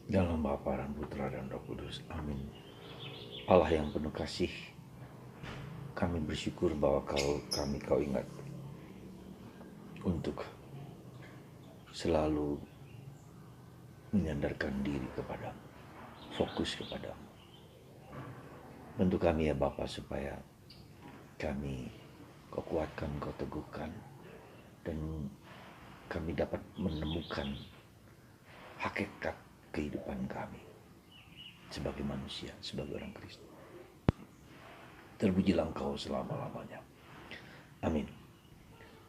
Dalam Bapa dan Putra dan Roh Kudus. Amin. Allah yang penuh kasih, kami bersyukur bahwa kau ingat untuk selalu menyandarkan diri kepadamu, fokus kepadamu. Bantu kami ya Bapa supaya kami kau kuatkan, kau teguhkan, dan kami dapat menemukan hakikat kehidupan kami sebagai manusia, sebagai orang Kristen. Terpujilah Engkau selama-lamanya. Amin.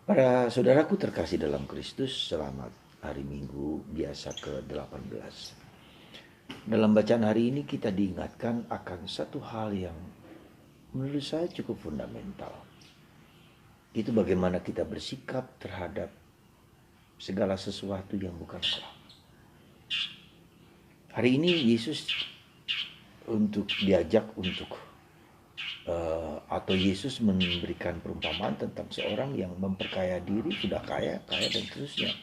Para saudaraku terkasih dalam Kristus, selamat hari Minggu biasa ke-18. Dalam bacaan hari ini kita diingatkan akan satu hal yang menurut saya cukup fundamental. Itu bagaimana kita bersikap terhadap segala sesuatu yang bukan Allah. Hari ini Yesus diajak untuk atau Yesus memberikan perumpamaan tentang seorang yang memperkaya diri, sudah kaya dan seterusnya.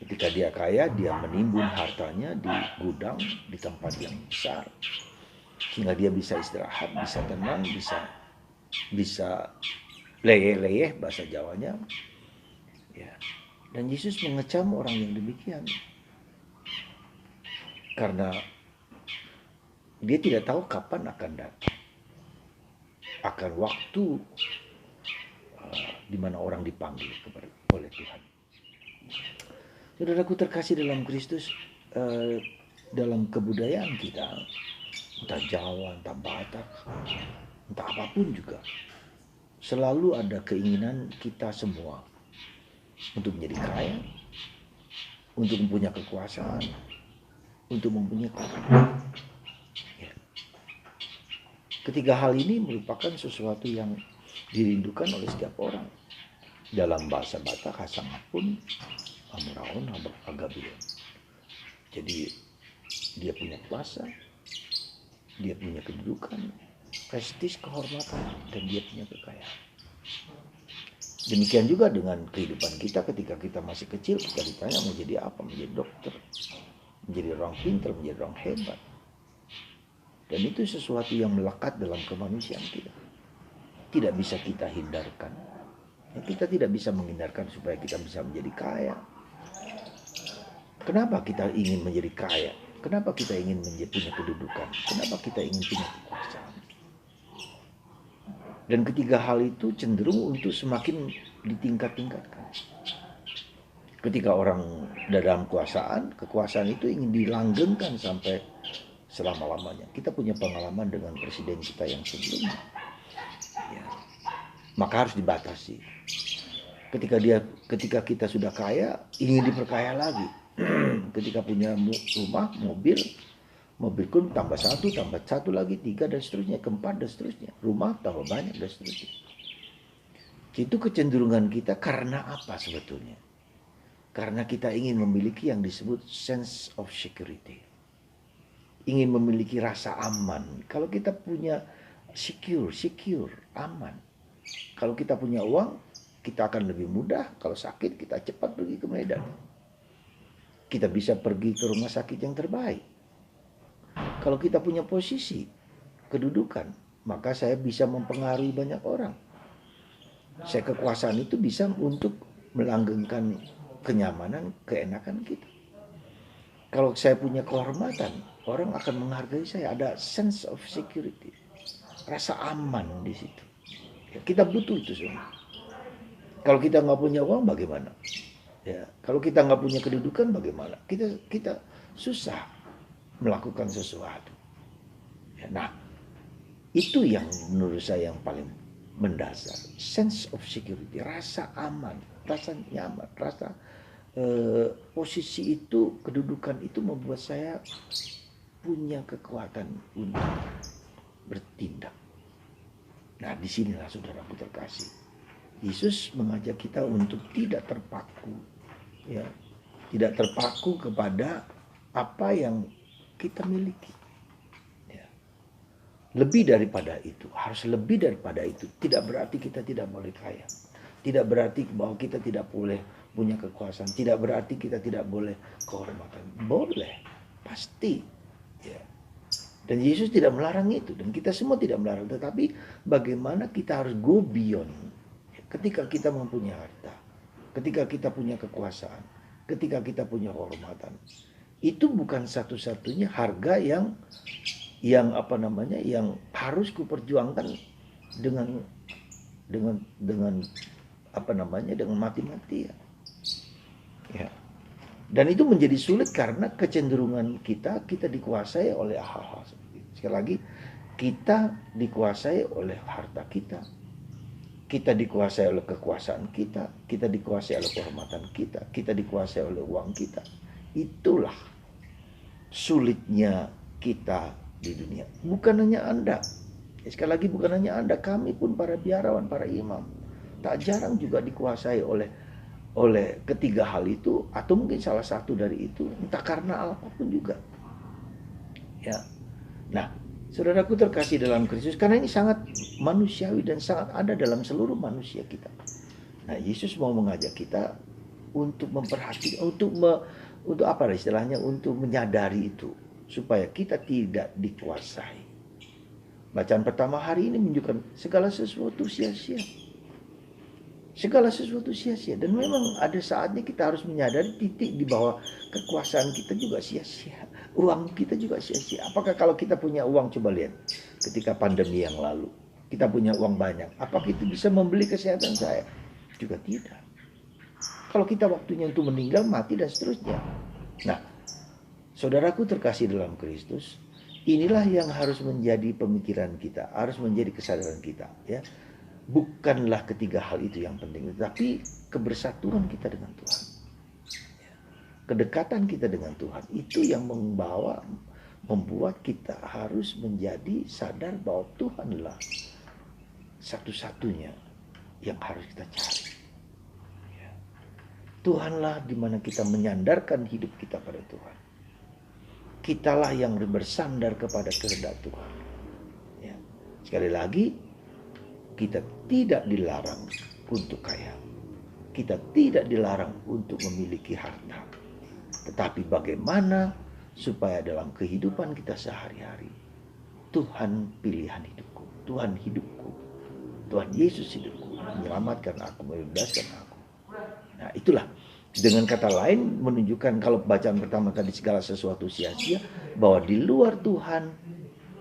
Ketika dia kaya, dia menimbun hartanya di gudang, di tempat yang besar, sehingga dia bisa istirahat, bisa tenang, bisa leyeh-leyeh bahasa Jawanya. Ya. Dan Yesus mengecam orang yang demikian, karena dia tidak tahu kapan akan datang, akan waktu di mana orang dipanggil oleh Tuhan. Saudaraku terkasih dalam Kristus, dalam kebudayaan kita, entah Jawa, entah Batak, entah apapun juga, selalu ada keinginan kita semua untuk menjadi kaya, untuk mempunyai kekuasaan, untuk mempunyai kehidupan. Ya. Ketiga hal ini merupakan sesuatu yang dirindukan oleh setiap orang. Dalam bahasa Batak, hasangat pun amraun agabion. Jadi dia punya kuasa, dia punya kedudukan, prestis, kehormatan, dan dia punya kekayaan. Demikian juga dengan kehidupan kita ketika kita masih kecil, kita ditanya mau jadi apa, menjadi dokter, menjadi orang pintar, menjadi orang hebat. Dan itu sesuatu yang melekat dalam kemanusiaan kita. Tidak bisa kita hindarkan. Kita tidak bisa menghindarkan supaya kita bisa menjadi kaya. Kenapa kita ingin menjadi kaya? Kenapa kita ingin punya kedudukan? Kenapa kita ingin punya kekuasaan? Dan ketiga hal itu cenderung untuk semakin ditingkat-tingkatkan. Ketika orang dalam kekuasaan itu ingin dilanggengkan sampai selama-lamanya. Kita punya pengalaman dengan presiden kita yang sebelumnya. Ya. Maka harus dibatasi. Ketika kita sudah kaya, ingin diperkaya lagi. Ketika punya rumah, mobil pun tambah satu lagi, 3 dan seterusnya, keempat dan seterusnya. Rumah tambah banyak dan seterusnya. Itu kecenderungan kita karena apa sebetulnya? Karena kita ingin memiliki yang disebut sense of security. Ingin memiliki rasa aman. Kalau kita punya secure, aman. Kalau kita punya uang, kita akan lebih mudah. Kalau sakit, kita cepat pergi ke Medan. Kita bisa pergi ke rumah sakit yang terbaik. Kalau kita punya posisi, kedudukan, maka saya bisa mempengaruhi banyak orang. Kekuasaan itu bisa untuk melanggengkan kenyamanan, keenakan kita. Kalau saya punya kehormatan, orang akan menghargai saya. Ada sense of security, rasa aman di situ. Ya, kita butuh itu semua. Kalau kita nggak punya uang, bagaimana? Ya, kalau kita nggak punya kedudukan, bagaimana? Kita susah melakukan sesuatu. Ya, nah, itu yang menurut saya yang paling mendasar. Sense of security, rasa aman, rasa nyaman, rasa posisi itu, kedudukan itu membuat saya punya kekuatan untuk bertindak. Nah, disinilah saudaraku terkasih. Yesus mengajak kita untuk tidak terpaku, ya, tidak terpaku kepada apa yang kita miliki. Ya. Lebih daripada itu, harus lebih daripada itu. Tidak berarti kita tidak boleh kaya. Tidak berarti bahwa kita tidak boleh punya kekuasaan. Tidak berarti kita tidak boleh kehormatan. Boleh, pasti. Ya. Dan Yesus tidak melarang itu, dan kita semua tidak melarang. Tetapi bagaimana kita harus go beyond. Ketika kita mempunyai harta, ketika kita punya kekuasaan, ketika kita punya kehormatan, itu bukan satu-satunya harga yang yang harus kuperjuangkan dengan dengan mati-matian. Ya. Dan itu menjadi sulit karena kecenderungan kita dikuasai oleh hal-hal seperti itu. Sekali lagi, kita dikuasai oleh harta kita. Kita dikuasai oleh kekuasaan kita dikuasai oleh kehormatan kita dikuasai oleh uang kita. Itulah sulitnya kita di dunia. Bukan hanya Anda. Sekali lagi, bukan hanya Anda, kami pun para biarawan, para imam, tak jarang juga dikuasai oleh ketiga hal itu, atau mungkin salah satu dari itu, entah karena apapun juga. Ya. Nah, saudaraku terkasih dalam Kristus, karena ini sangat manusiawi dan sangat ada dalam seluruh manusia kita. Nah, Yesus mau mengajak kita untuk memperhatikan, untuk apa istilahnya, untuk menyadari itu, supaya kita tidak dikuasai. Bacaan pertama hari ini menunjukkan segala sesuatu sia-sia. Segala sesuatu sia-sia. Dan memang ada saatnya kita harus menyadari titik di bawah kekuasaan kita juga sia-sia. Uang kita juga sia-sia. Apakah kalau kita punya uang, coba lihat ketika pandemi yang lalu, kita punya uang banyak, apakah itu bisa membeli kesehatan saya? Juga tidak. Kalau kita waktunya untuk meninggal, mati dan seterusnya. Nah, saudaraku terkasih dalam Kristus, inilah yang harus menjadi pemikiran kita, harus menjadi kesadaran kita, ya. Bukanlah ketiga hal itu yang penting, tapi kebersatuan kita dengan Tuhan. Kedekatan kita dengan Tuhan itu yang membuat kita harus menjadi sadar bahwa Tuhanlah satu-satunya yang harus kita cari. Tuhanlah di mana kita menyandarkan hidup kita pada Tuhan. Kitalah yang bersandar kepada kehendak Tuhan. Ya. Sekali lagi, kita tidak dilarang untuk kaya. Kita tidak dilarang untuk memiliki harta. Tetapi bagaimana supaya dalam kehidupan kita sehari-hari, Tuhan pilihan hidupku, Tuhan hidupku, Tuhan Yesus hidupku, menyelamatkan aku, membebaskan aku. Nah, itulah, dengan kata lain menunjukkan, kalau bacaan pertama tadi segala sesuatu sia-sia, bahwa di luar Tuhan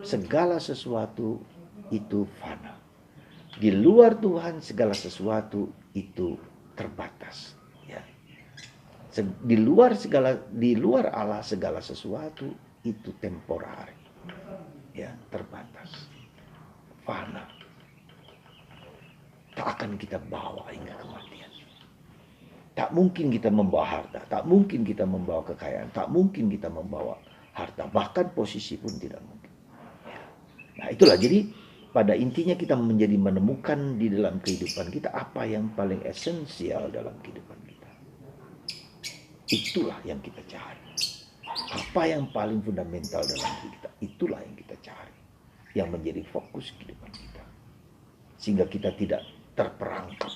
segala sesuatu itu fana. Di luar Tuhan segala sesuatu itu terbatas, ya. Di luar Allah segala sesuatu itu temporari, ya, terbatas, fana. Tak akan kita bawa hingga kematian. Tak mungkin kita membawa harta, tak mungkin kita membawa kekayaan, tak mungkin kita membawa harta, bahkan posisi pun tidak mungkin. Ya. Nah, itulah, jadi pada intinya kita menemukan di dalam kehidupan kita apa yang paling esensial dalam kehidupan kita. Itulah yang kita cari. Apa yang paling fundamental dalam hidup kita, itulah yang kita cari. Yang menjadi fokus kehidupan kita. Sehingga kita tidak terperangkap.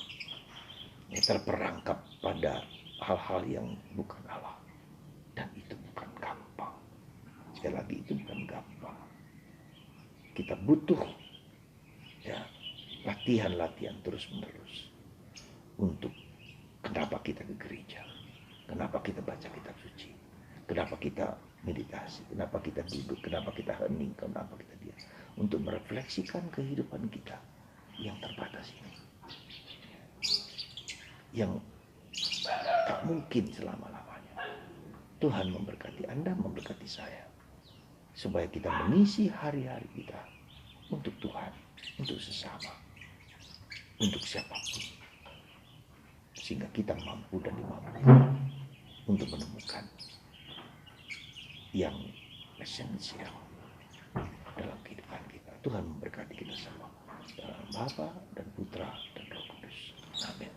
Terperangkap pada hal-hal yang bukan Allah. Dan itu bukan gampang. Sekali lagi, itu bukan gampang. Kita butuh, ya, latihan-latihan terus-menerus untuk kenapa kita ke gereja, kenapa kita baca kitab suci, kenapa kita meditasi, kenapa kita duduk, kenapa kita hening, kenapa kita diam, untuk merefleksikan kehidupan kita yang terbatas ini, yang tak mungkin selama-lamanya. Tuhan memberkati Anda, memberkati saya, supaya kita mengisi hari-hari kita untuk Tuhan, untuk sesama, untuk siapapun, sehingga kita mampu dan dimampukan untuk menemukan yang esensial dalam kehidupan kita. Tuhan memberkati kita semua, dalam Bapa dan Putra dan Roh Kudus. Amin.